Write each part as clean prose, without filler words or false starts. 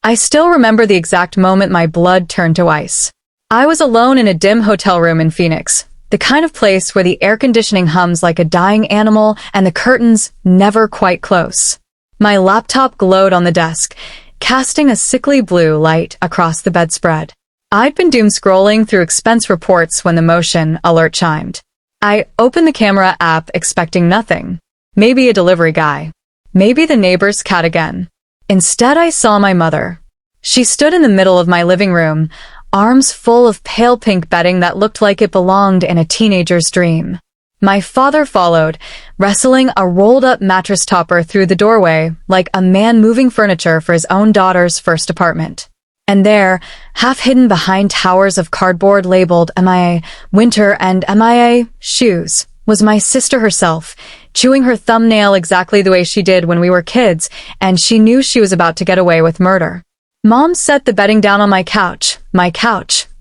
I still remember the exact moment my blood turned to ice. I was alone in a dim hotel room in Phoenix, the kind of place where the air conditioning hums like a dying animal and the curtains never quite close. My laptop glowed on the desk, casting a sickly blue light across the bedspread. I'd been doom scrolling through expense reports when the motion alert chimed. I opened the camera app expecting nothing. Maybe a delivery guy. Maybe the neighbor's cat again. Instead, I saw my mother. She stood in the middle of my living room, arms full of pale pink bedding that looked like it belonged in a teenager's dream. My father followed, wrestling a rolled-up mattress topper through the doorway like a man moving furniture for his own daughter's first apartment. And there, half hidden behind towers of cardboard labeled MIA Winter and MIA Shoes, was my sister herself, chewing her thumbnail exactly the way she did when we were kids, and she knew she was about to get away with murder. Mom set the bedding down on my couch,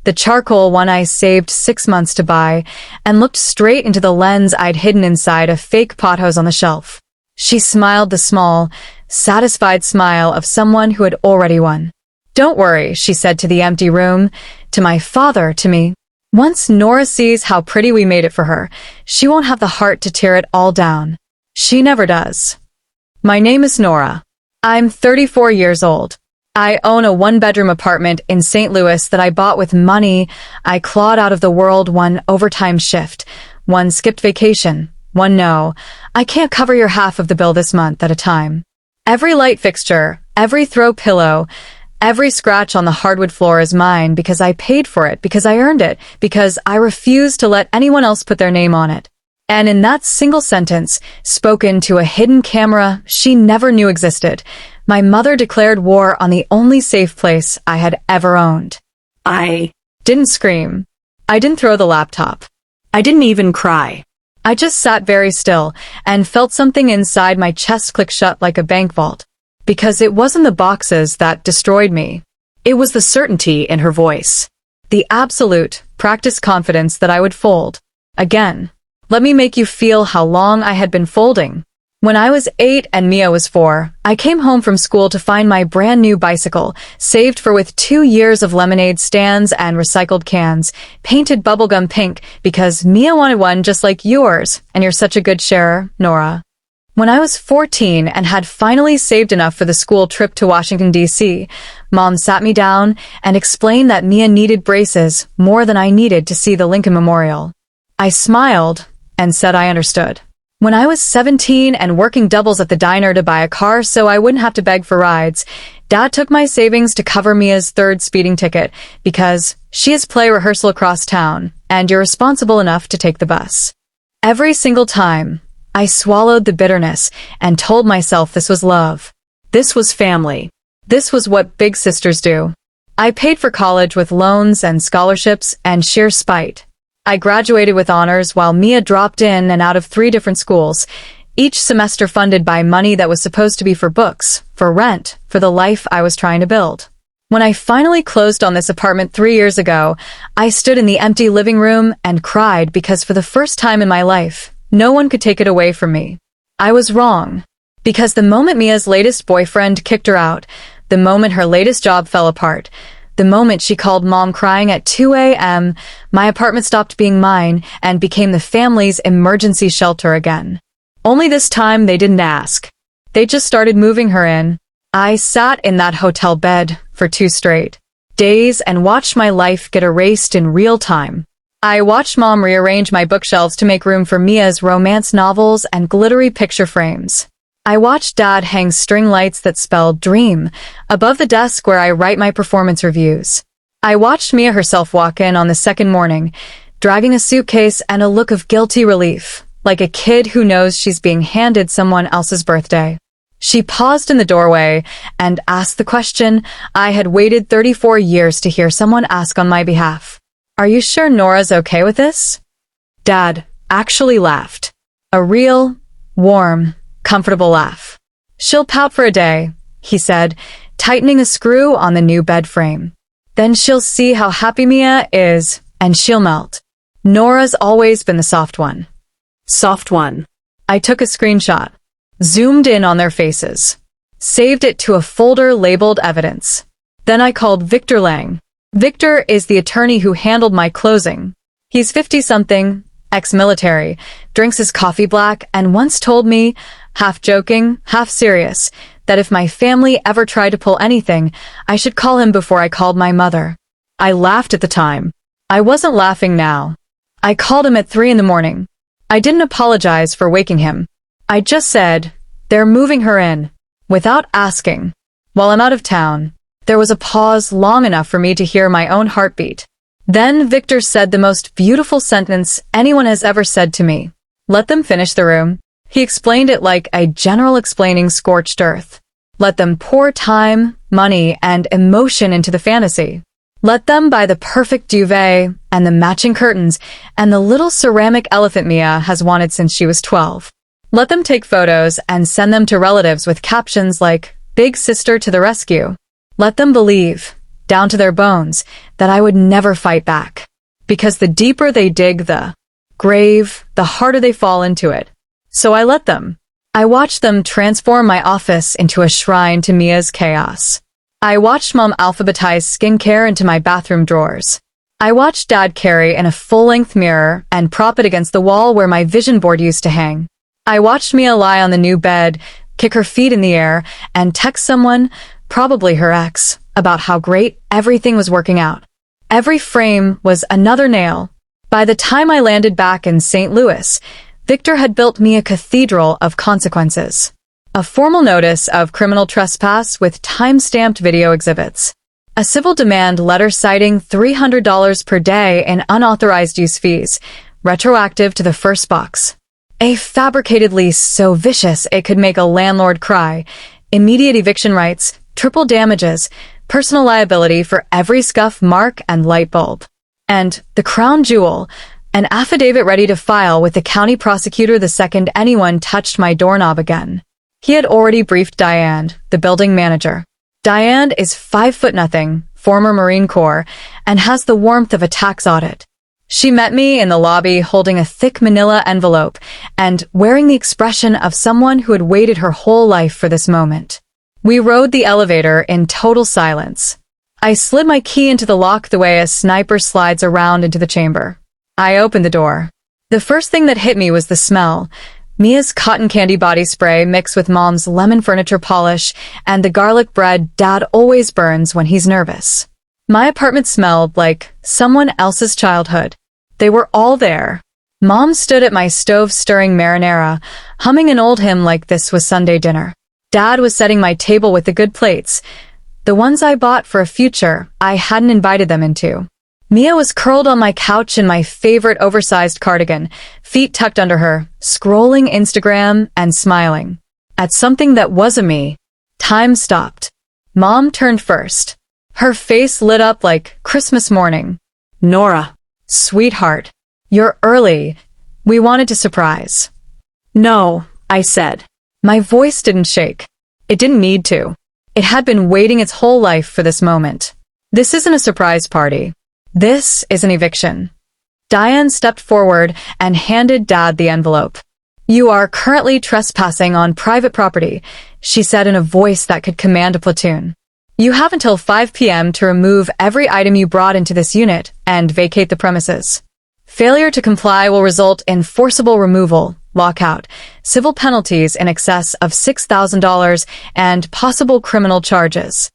the charcoal one I saved 6 months to buy, and looked straight into the lens I'd hidden inside a fake pot hose on the shelf. She smiled the small, satisfied smile of someone who had already won. "Don't worry," she said to the empty room, to my father, to me. "Once Nora sees how pretty we made it for her, she won't have the heart to tear it all down. She never does." My name is Nora. I'm 34 years old. I own a one-bedroom apartment in St. Louis that I bought with money I clawed out of the world, one overtime shift, one skipped vacation, one no, I can't cover your half of the bill this month at a time. Every light fixture, every throw pillow, every scratch on the hardwood floor is mine because I paid for it, because I earned it, because I refuse to let anyone else put their name on it. And in that single sentence, spoken to a hidden camera she never knew existed, my mother declared war on the only safe place I had ever owned. I didn't scream. I didn't throw the laptop. I didn't even cry. I just sat very still and felt something inside my chest click shut like a bank vault. Because it wasn't the boxes that destroyed me. It was the certainty in her voice. The absolute, practiced confidence that I would fold. Again. Let me make you feel how long I had been folding. When I was 8 and Mia was 4, I came home from school to find my brand new bicycle, saved for with 2 years of lemonade stands and recycled cans, painted bubblegum pink because Mia wanted one just like yours, and you're such a good sharer, Nora. When I was 14 and had finally saved enough for the school trip to Washington, D.C., Mom sat me down and explained that Mia needed braces more than I needed to see the Lincoln Memorial. I smiled and said I understood. When I was 17 and working doubles at the diner to buy a car so I wouldn't have to beg for rides, Dad took my savings to cover Mia's third speeding ticket because she has play rehearsal across town and you're responsible enough to take the bus. Every single time, I swallowed the bitterness and told myself this was love. This was family. This was what big sisters do. I paid for college with loans and scholarships and sheer spite. I graduated with honors while Mia dropped in and out of 3 different schools, each semester funded by money that was supposed to be for books, for rent, for the life I was trying to build. When I finally closed on this apartment 3 years ago, I stood in the empty living room and cried because for the first time in my life, no one could take it away from me. I was wrong. Because the moment Mia's latest boyfriend kicked her out, the moment her latest job fell apart, the moment she called Mom crying at 2 a.m., my apartment stopped being mine and became the family's emergency shelter again. Only this time they didn't ask. They just started moving her in. I sat in that hotel bed for 2 straight days and watched my life get erased in real time. I watched Mom rearrange my bookshelves to make room for Mia's romance novels and glittery picture frames. I watched Dad hang string lights that spelled dream above the desk where I write my performance reviews. I watched Mia herself walk in on the second morning, dragging a suitcase and a look of guilty relief, like a kid who knows she's being handed someone else's birthday. She paused in the doorway and asked the question I had waited 34 years to hear someone ask on my behalf. "Are you sure Nora's okay with this?" Dad actually laughed. A real, warm, comfortable laugh. "She'll pout for a day," he said, tightening a screw on the new bed frame. "Then she'll see how happy Mia is, and she'll melt. Nora's always been the soft one." Soft one. I took a screenshot, zoomed in on their faces, saved it to a folder labeled evidence. Then I called Victor Lang. Victor is the attorney who handled my closing. He's 50-something, ex-military, drinks his coffee black, and once told me, half joking, half serious, that if my family ever tried to pull anything, I should call him before I called my mother. I laughed at the time. I wasn't laughing now. I called him at 3 in the morning. I didn't apologize for waking him. I just said, "They're moving her in," without asking. While I'm out of town, there was a pause long enough for me to hear my own heartbeat. Then Victor said the most beautiful sentence anyone has ever said to me. Let them finish the room. He explained it like a general explaining scorched earth. Let them pour time, money, and emotion into the fantasy. Let them buy the perfect duvet and the matching curtains and the little ceramic elephant Mia has wanted since she was 12. Let them take photos and send them to relatives with captions like, "Big sister to the rescue." Let them believe, down to their bones, that I would never fight back. Because the deeper they dig the grave, the harder they fall into it. So I let them. I watched them transform my office into a shrine to Mia's chaos. I watched Mom alphabetize skincare into my bathroom drawers. I watched Dad carry in a full-length mirror and prop it against the wall where my vision board used to hang. I watched Mia lie on the new bed, kick her feet in the air, and text someone, probably her ex, about how great everything was working out. Every frame was another nail. By the time I landed back in St. Louis, Victor had built me a cathedral of consequences. A formal notice of criminal trespass with time-stamped video exhibits. A civil demand letter citing $300 per day in unauthorized use fees, retroactive to the first box. A fabricated lease so vicious it could make a landlord cry. Immediate eviction rights, triple damages, personal liability for every scuff, mark, and light bulb. And the crown jewel, an affidavit ready to file with the county prosecutor the second anyone touched my doorknob again. He had already briefed Diane, the building manager. Diane is 5'0", former Marine Corps, and has the warmth of a tax audit. She met me in the lobby holding a thick manila envelope and wearing the expression of someone who had waited her whole life for this moment. We rode the elevator in total silence. I slid my key into the lock the way a sniper slides around into the chamber. I opened the door. The first thing that hit me was the smell. Mia's cotton candy body spray mixed with Mom's lemon furniture polish and the garlic bread Dad always burns when he's nervous. My apartment smelled like someone else's childhood. They were all there. Mom stood at my stove stirring marinara, humming an old hymn like this was Sunday dinner. Dad was setting my table with the good plates, the ones I bought for a future I hadn't invited them into. Mia was curled on my couch in my favorite oversized cardigan, feet tucked under her, scrolling Instagram and smiling. At something that wasn't me. Time stopped. Mom turned first. Her face lit up like Christmas morning. Nora. Sweetheart, you're early. We wanted to surprise. No, I said. My voice didn't shake. It didn't need to. It had been waiting its whole life for this moment. This isn't a surprise party. This is an eviction. Diane stepped forward and handed Dad the envelope. You are currently trespassing on private property, she said in a voice that could command a platoon. You have until 5 p.m. to remove every item you brought into this unit and vacate the premises. Failure to comply will result in forcible removal, lockout, civil penalties in excess of $6,000, and possible criminal charges.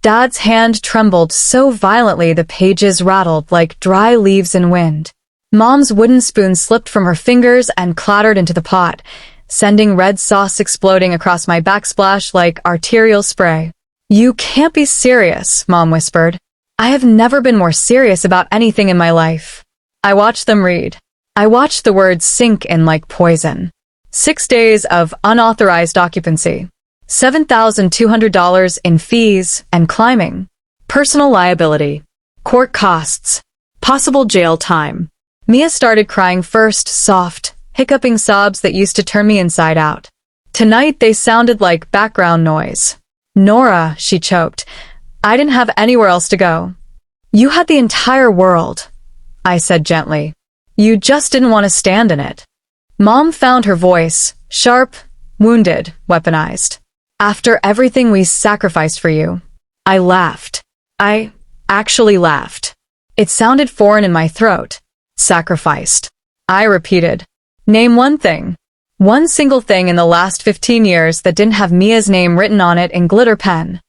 Dad's hand trembled so violently the pages rattled like dry leaves in wind. Mom's wooden spoon slipped from her fingers and clattered into the pot, sending red sauce exploding across my backsplash like arterial spray. You can't be serious, Mom whispered. I have never been more serious about anything in my life. I watched them read. I watched the words sink in like poison. 6 days of unauthorized occupancy. $7,200 in fees and climbing. Personal liability. Court costs. Possible jail time. Mia started crying first, soft, hiccuping sobs that used to turn me inside out. Tonight they sounded like background noise. Nora, she choked. I didn't have anywhere else to go. You had the entire world, I said gently. You just didn't want to stand in it. Mom found her voice, sharp, wounded, weaponized. After everything we sacrificed for you. I laughed. I actually laughed. It sounded foreign in my throat. Sacrificed. I repeated. Name one thing. One single thing in the last 15 years that didn't have Mia's name written on it in glitter pen.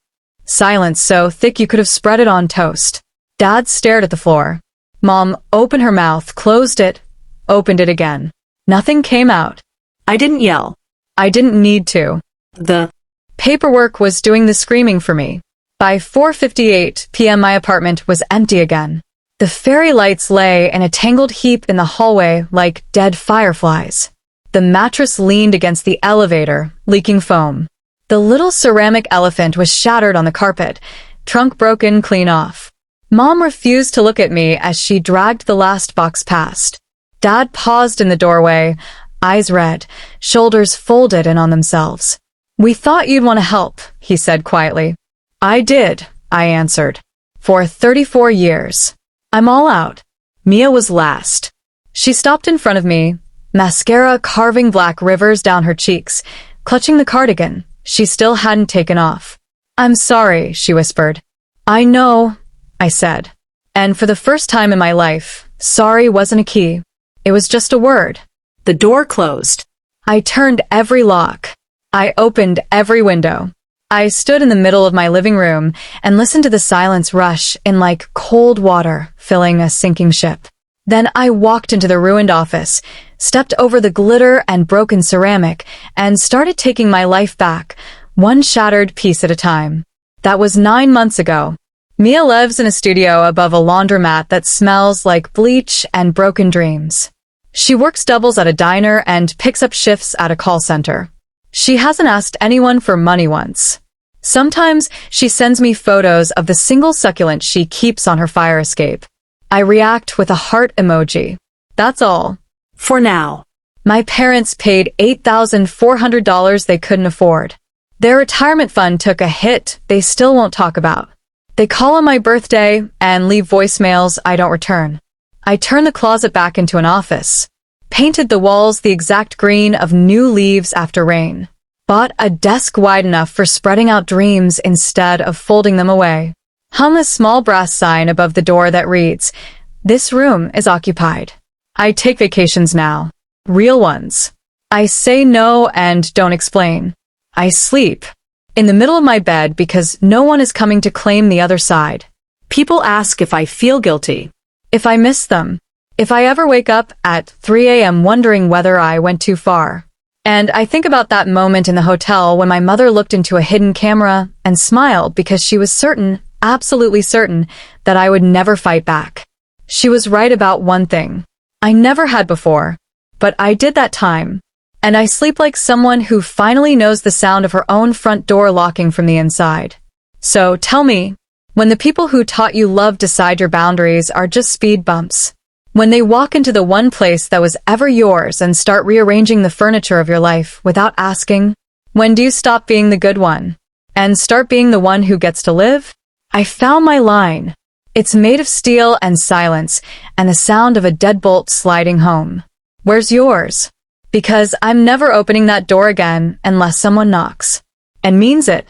Silence so thick you could have spread it on toast. Dad stared at the floor. Mom opened her mouth, closed it, opened it again. Nothing came out. I didn't yell. I didn't need to. The paperwork was doing the screaming for me. By 4:58 p.m. my apartment was empty again. The fairy lights lay in a tangled heap in the hallway like dead fireflies. The mattress leaned against the elevator, leaking foam. The little ceramic elephant was shattered on the carpet, trunk broken clean off. Mom refused to look at me as she dragged the last box past. Dad paused in the doorway, eyes red, shoulders folded in on themselves. We thought you'd want to help, he said quietly. I did, I answered. For 34 years. I'm all out. Mia was last. She stopped in front of me, mascara carving black rivers down her cheeks, clutching the cardigan she still hadn't taken off. I'm sorry, she whispered. I know, I said. And for the first time in my life, sorry wasn't a key. It was just a word. The door closed. I turned every lock. I opened every window. I stood in the middle of my living room and listened to the silence rush in like cold water filling a sinking ship. Then I walked into the ruined office, stepped over the glitter and broken ceramic, and started taking my life back, one shattered piece at a time. That was 9 months ago. Mia lives in a studio above a laundromat that smells like bleach and broken dreams. She works doubles at a diner and picks up shifts at a call center. She hasn't asked anyone for money once. Sometimes she sends me photos of the single succulent she keeps on her fire escape. I react with a heart emoji. That's all. For now. My parents paid $8,400 they couldn't afford. Their retirement fund took a hit they still won't talk about. They call on my birthday and leave voicemails I don't return. I turned the closet back into an office. Painted the walls the exact green of new leaves after rain. Bought a desk wide enough for spreading out dreams instead of folding them away. Hung a small brass sign above the door that reads, "This room is occupied." I take vacations now. Real ones. I say no and don't explain. I sleep. In the middle of my bed because no one is coming to claim the other side. People ask if I feel guilty. If I miss them. If I ever wake up at 3 a.m. wondering whether I went too far. And I think about that moment in the hotel when my mother looked into a hidden camera and smiled because she was certain, absolutely certain, that I would never fight back. She was right about one thing. I never had before, but I did that time. And I sleep like someone who finally knows the sound of her own front door locking from the inside. So tell me, when the people who taught you love decide your boundaries are just speed bumps, when they walk into the one place that was ever yours and start rearranging the furniture of your life without asking, when do you stop being the good one and start being the one who gets to live? I found my line. It's made of steel and silence and the sound of a deadbolt sliding home. Where's yours? Because I'm never opening that door again unless someone knocks. And means it.